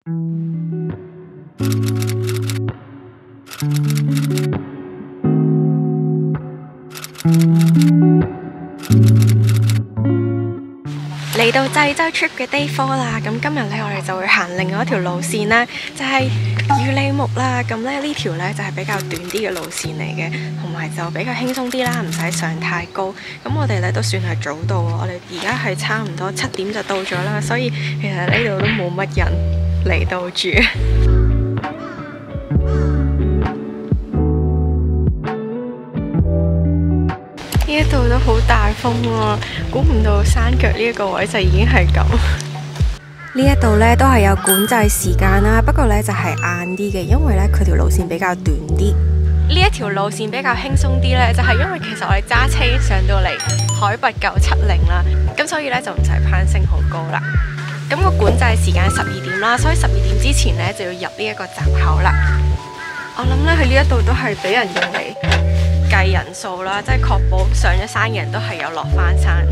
嚟到濟州 trip 嘅 day 4啦，咁今日咧我哋就會行另外一條路線啦，就係雨梨木啦。咁咧呢條咧就係比較短啲嘅路線嚟嘅，同埋就比較輕鬆啲啦，唔使上太高。咁我哋咧都算係早到，我哋而家係差唔多7點就到咗啦，所以其實呢度都冇乜人嚟到住。呢一度都好大風喎，估唔到山腳呢一個位就已經係咁。呢一度呢都係有管制時間啦，不過呢就係晏啲嘅，因為呢佢條路線比較短啲。呢一條路線比較輕鬆啲呢，就係因為其實我哋揸車上到嚟海拔970啦，咁所以呢就唔使攀升好高啦。咁個管制時間12點啦，所以12點之前呢就要入呢一個閘口啦。我諗呢佢呢一度都係俾人用嚟計人數啦，即係確保上咗山嘅人都係有落返山。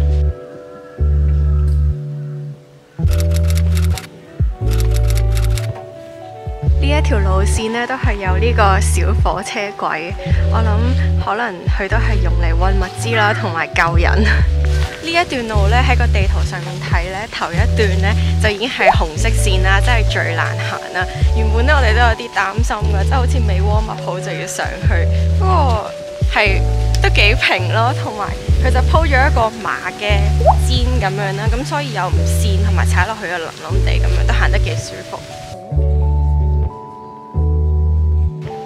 呢一條路線呢都係有呢個小火車軌，我諗可能佢都係用嚟運物資啦，同埋救人。呢一段路呢，喺個地圖上面睇呢，頭一段呢就已經係紅色線啦，真係最難行啦。原本呢，我哋都有啲擔心㗎，即係好似未 warm up好就要上去，不過係都幾平咯，同埋佢就鋪咗一個麻嘅氈咁樣啦，咁所以又唔跣，同埋踩落去又腍腍地咁樣，都行得幾舒服。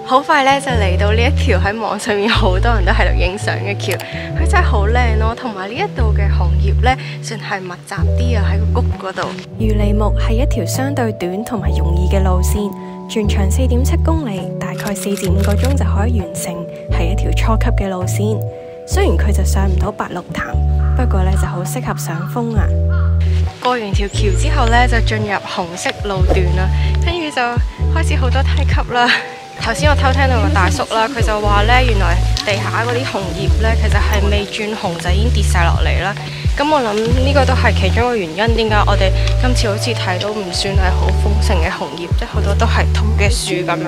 好快咧就嚟到呢一條喺網上面好多人都喺度影相嘅橋，佢真係好靚咯，同埋呢一度嘅紅葉呢，算係密集啲啊，喺個谷嗰度。雨梨木係一條相對短同埋容易嘅路線，全長4.7公里，大概4至5個鐘就可以完成，係一條初級嘅路線。雖然佢就上唔到白鹿潭，不過呢就好適合上風啊。過完條橋之後呢，就進入紅色路段啦，跟住就開始好多梯級啦。頭先我偷聽到個大叔啦，佢就話呢，原來地下嗰啲紅葉呢，其實係未轉紅就已經跌晒落嚟啦。咁我諗呢個都係其中一個原因，點解我哋今次好似睇到唔算係好豐盛嘅紅葉，即係好多都係禿嘅樹咁樣。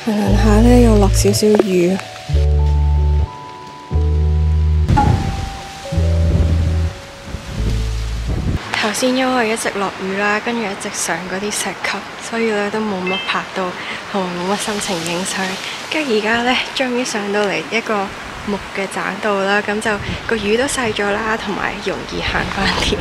行下呢，又落少少雨。頭先因為一直落雨啦，跟住一直上嗰啲石級，所以咧都冇乜拍到，同埋冇乜心情影相。跟住而家咧，終於上到嚟一個木嘅棧道啦，咁就個雨都細咗啦，同埋容易行翻啲。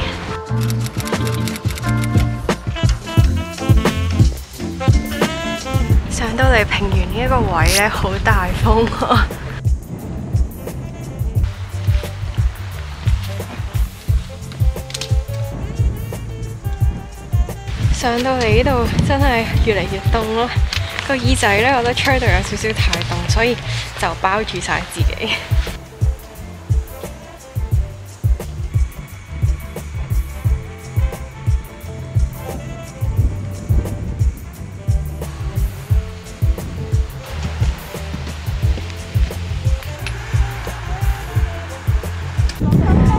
上到嚟平原呢一個位咧，好大風啊！上到嚟呢度真係越嚟越凍咯，個耳仔呢，我覺得吹到有少少太凍，所以就包住晒自己。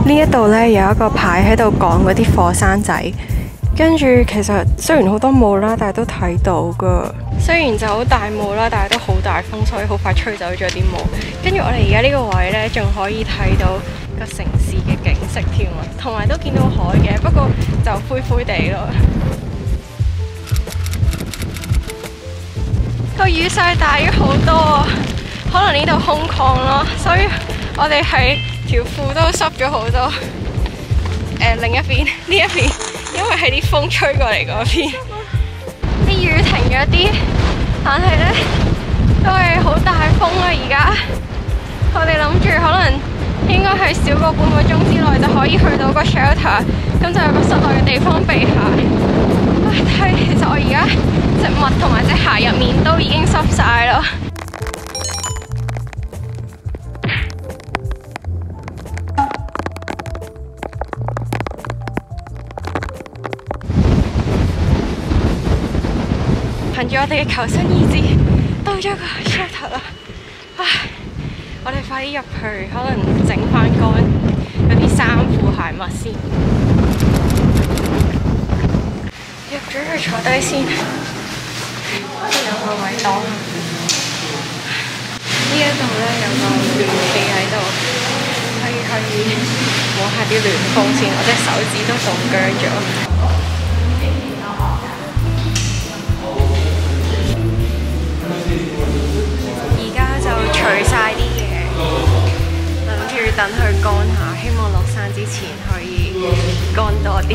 呢一度呢，有一個牌喺度講嗰啲火山仔。跟住其實雖然好多霧啦，但係都睇到噶。雖然就好大霧啦，但係都好大風，所以好快吹走咗啲霧。跟住我哋而家呢個位呢，仲可以睇到個城市嘅景色添啊，同埋都見到海嘅，不過就灰灰地咯。個雨勢大咗好多啊，可能呢度空曠咯，所以我哋係條褲都濕咗好多。另一邊呢一邊。因為係啲風吹過嚟嗰邊，啲雨停咗啲，但係呢都係好大風啊！而家我哋諗住可能應該係少過半個鐘之內就可以去到個 shelter， 咁就有個室內嘅地方避下。但係其實我而家隻襪同埋隻鞋入面都已經濕晒咯。憑住我哋嘅求生意志，到咗個 shelter 啦！唉，我哋快啲入去，可能整翻乾嗰啲衫褲鞋襪先。入咗去坐低先，有個位擋下。呢一度咧有個暖氣喺度，可以摸下啲暖風先。我隻手指都凍僵咗。而家就除晒啲嘢，諗住等佢乾下，希望落山之前可以乾多啲。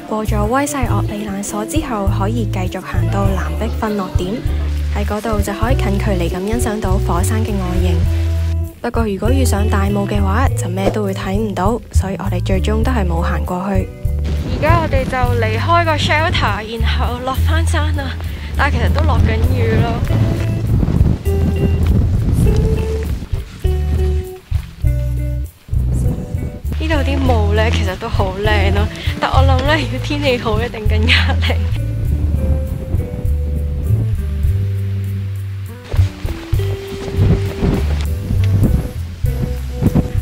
過咗威勢岳里蘭所之後，可以繼續行到南壁瞓落點，喺嗰度就可以近距離咁欣賞到火山嘅外形。不過如果遇上大霧嘅話，就咩都會睇唔到，所以我哋最終都係冇行過去。而家我哋就離開個 shelter， 然後落返山啦。但係其實都落緊雨咯。呢度啲霧呢，其實都好靚咯，但我諗呢，如果天氣好，一定更加靚。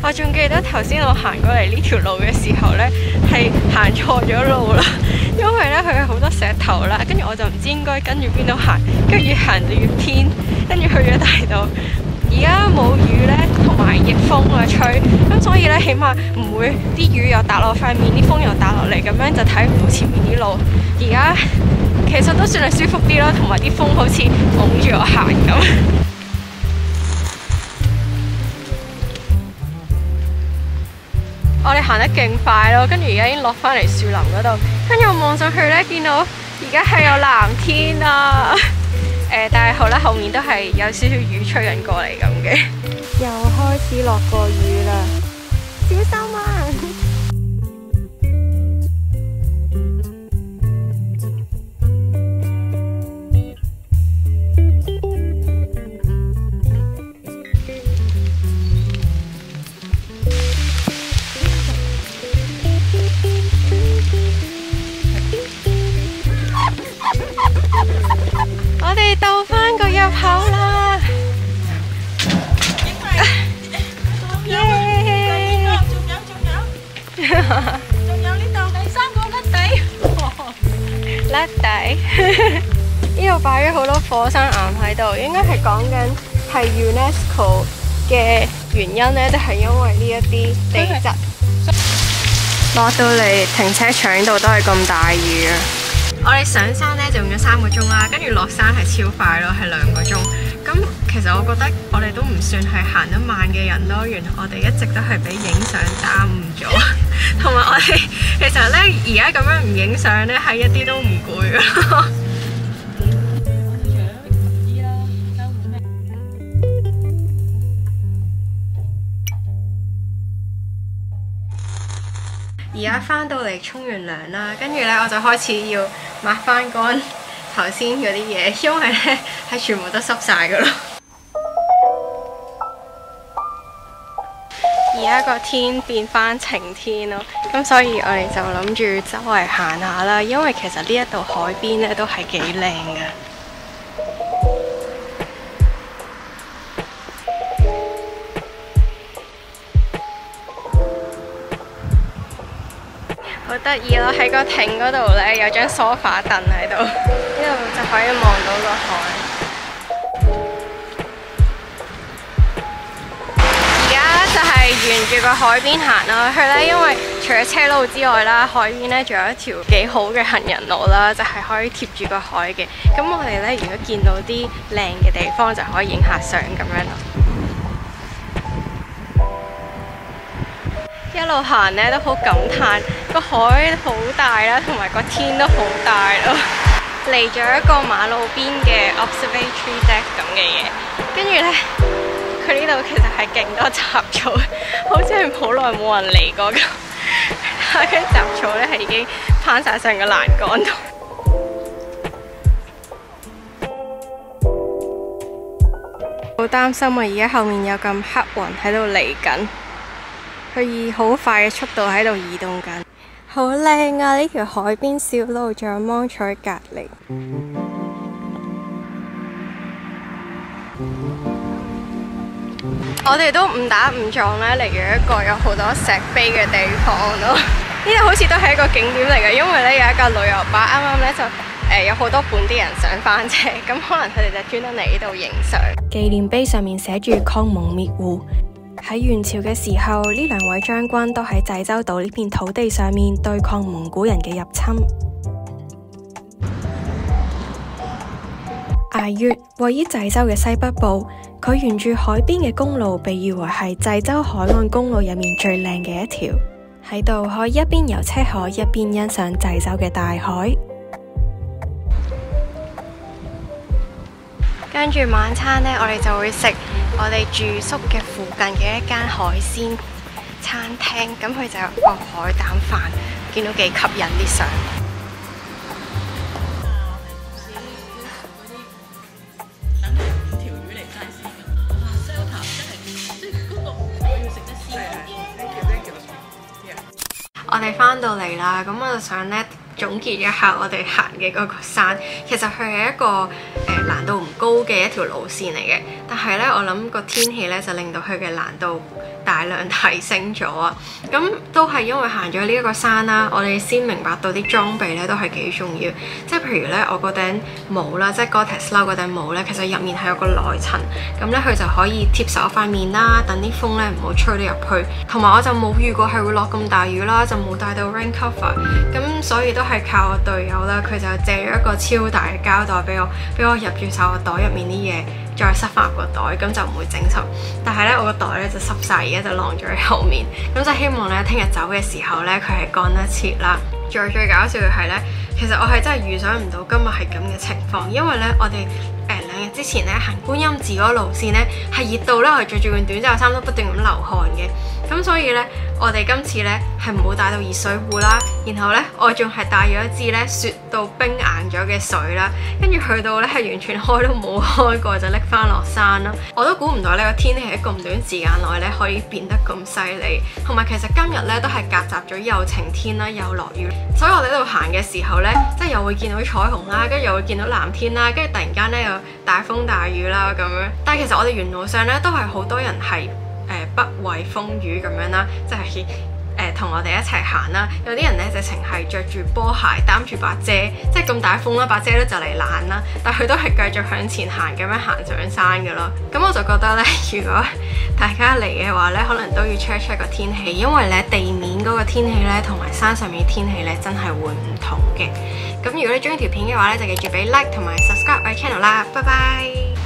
我仲記得頭先我行過嚟呢條路嘅時候呢，係行錯咗路啦，因為呢，佢有好多石頭啦，跟住我就唔知應該跟住邊度行，跟住越行就越偏，跟住去咗大道。而家冇雨呢，同埋逆風啊吹，咁所以呢，起碼唔會啲雨又打落塊面，啲風又打落嚟，咁樣就睇唔到前面啲路。而家其實都算係舒服啲咯，同埋啲風好似拱住我行咁。我哋行得勁快咯，跟住而家已經落返嚟樹林嗰度，跟住我望上去呢，見到而家係有藍天啊！但係好啦，後面都係有少少雨吹緊過嚟咁嘅。又開始落過雨啦，小心啊！我哋到返個入口啦！耶！仲有呢度第三個甩底，甩底。呢度擺咗好多火山岩喺度，應該係講緊係 UNESCO 嘅原因呢，就係因為呢一啲地質。落到嚟停車場度都係咁大雨啊！我哋上山呢就用咗3個鐘啦，跟住落山係超快咯，係2個鐘。咁其實我覺得我哋都唔算係行得慢嘅人咯，原來我哋一直都係俾影相耽誤咗。同埋我哋其實呢，而家咁樣唔影相呢，係一啲都唔攰咯。而家返到嚟沖完涼啦，跟住呢，我就開始要抹返乾頭先嗰啲嘢，因為呢係全部都濕晒噶咯。而家個天變返晴天咯，咁所以我哋就諗住周圍行下啦，因為其實呢一度海邊呢都係幾靚嘅。好得意咯！喺個艇嗰度呢，有張梳化凳喺度，呢度就可以望到個海。而家就係沿住個海邊行啦，去呢，因為除咗車路之外啦，海邊呢仲有一條幾好嘅行人路啦，就係可以貼住個海嘅。咁我哋呢，如果見到啲靚嘅地方，就可以影下相咁樣咯。一路行呢都好感嘆，個海好大啦，同埋個天都好大咯。嚟咗一個馬路邊嘅 observatory deck 咁嘅嘢，跟住呢，佢呢度其實係勁多雜草，好似係好耐冇人嚟過咁。但係啲雜草呢係已經攀晒上個欄杆度。好擔心啊！而家後面有咁黑雲喺度嚟緊。佢以好快嘅速度喺度移動緊，好靚啊！呢條海邊小路仲有芒彩隔離。我哋都誤打誤撞咧嚟咗一個有好多石碑嘅地方咯。呢度好似都係一個景點嚟嘅，因為咧有一架旅遊巴，啱啱咧就有好多本地人上翻車，咁可能佢哋就專登嚟呢度影相。紀念碑上面寫住抗蒙滅胡。喺元朝嘅時候，呢兩位將軍都喺濟州島呢片土地上面對抗蒙古人嘅入侵。崖穴位於濟州嘅西北部，佢沿住海邊嘅公路被譽為係濟州海岸公路入面最靚嘅一條。喺度可以一邊遊車河，一邊欣賞濟州嘅大海。跟住晚餐呢，我哋就會食我哋住宿嘅附近嘅一間海鮮餐廳，咁佢就有個海膽飯，見到幾吸引啲相。我哋返到嚟啦，咁我就想呢總結一下我哋行嘅嗰個山。其實佢係一個難度唔高嘅一條路線嚟嘅，但係呢，我諗個天氣呢就令到佢嘅難度大量提升咗啊！咁都係因為行咗呢一個山啦，我哋先明白到啲裝備咧都係幾重要。即係譬如咧，我嗰頂帽啦，即係 Gore-Tex 嗰頂帽咧，其實入面係有個內層，咁咧佢就可以貼實我塊面啦，等啲風咧唔好吹到入去。同埋我就冇遇過係會落咁大雨啦，就冇帶到 rain cover，咁所以都係靠我隊友啦，佢就借咗一個超大嘅膠袋俾我入住晒我袋入面啲嘢。再塞翻入個袋，咁就唔會整濕。但係咧，我個袋咧就濕晒，而家就晾咗喺後面。咁就希望咧，聽日走嘅時候咧，佢係乾得切啦。最搞笑嘅係咧，其實我係真係預想唔到今日係咁嘅情況，因為咧我哋2日之前咧行觀音寺嗰個路線咧係熱到咧，我係着住件短袖衫都不斷咁流汗嘅。咁所以咧，我哋今次咧係冇帶到熱水壺啦，然後咧我仲係帶咗一支咧雪到冰硬咗嘅水啦，跟住去到咧係完全開都冇開過就拎翻落山啦。我都估唔到呢個天氣喺咁短時間內咧可以變得咁犀利，同埋其實今日咧都係夾雜咗又晴天啦，又落雨，所以我哋喺度行嘅時候咧，即係又會見到彩虹啦，跟住又會見到藍天啦，跟住突然間咧又大風大雨啦咁樣。但係其實我哋沿路上咧都係好多人係不畏風雨咁樣啦，即係同我哋一齊行啦。有啲人咧直情係着住波鞋擔住把遮，即係咁大風啦，把遮都就嚟爛啦，但係佢都係繼續向前行咁樣行上山噶咯。咁我就覺得咧，如果大家嚟嘅話咧，可能都要 check 個天氣，因為咧地面嗰個天氣咧同埋山上面嘅天氣咧真係會唔同嘅。咁如果你中意條片嘅話咧，就記住俾 like 同埋 subscribe 我 channel 啦，拜拜。